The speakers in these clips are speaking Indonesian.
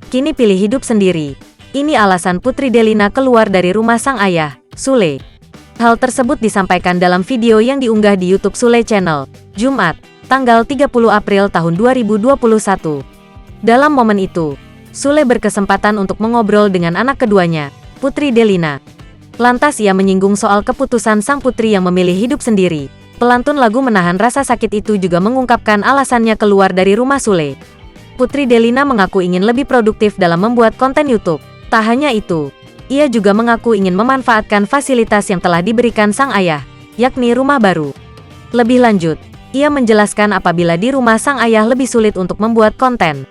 kini pilih hidup sendiri. Ini alasan Putri Delina keluar dari rumah sang ayah, Sule. Hal tersebut disampaikan dalam video yang diunggah di YouTube Sule Channel, Jumat, tanggal 30 April tahun 2021. Dalam momen itu, Sule berkesempatan untuk mengobrol dengan anak keduanya, Putri Delina. Lantas ia menyinggung soal keputusan sang putri yang memilih hidup sendiri. Pelantun lagu Menahan Rasa Sakit itu juga mengungkapkan alasannya keluar dari rumah Sule. Putri Delina mengaku ingin lebih produktif dalam membuat konten YouTube. Tak hanya itu, ia juga mengaku ingin memanfaatkan fasilitas yang telah diberikan sang ayah, yakni rumah baru. Lebih lanjut, ia menjelaskan apabila di rumah sang ayah lebih sulit untuk membuat konten.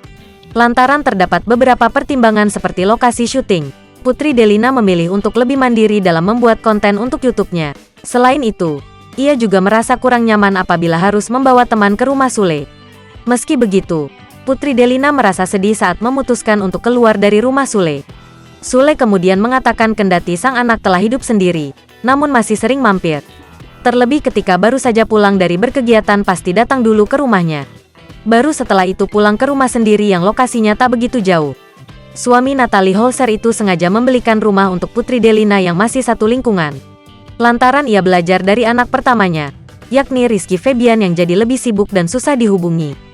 Lantaran terdapat beberapa pertimbangan seperti lokasi syuting, Putri Delina memilih untuk lebih mandiri dalam membuat konten untuk YouTube-nya. Selain itu, ia juga merasa kurang nyaman apabila harus membawa teman ke rumah Sule. Meski begitu, Putri Delina merasa sedih saat memutuskan untuk keluar dari rumah Sule. Sule kemudian mengatakan kendati sang anak telah hidup sendiri, namun masih sering mampir. Terlebih ketika baru saja pulang dari berkegiatan pasti datang dulu ke rumahnya. Baru setelah itu pulang ke rumah sendiri yang lokasinya tak begitu jauh. Suami Natalie Holzer itu sengaja membelikan rumah untuk Putri Delina yang masih satu lingkungan. Lantaran ia belajar dari anak pertamanya, yakni Rizky Febian yang jadi lebih sibuk dan susah dihubungi.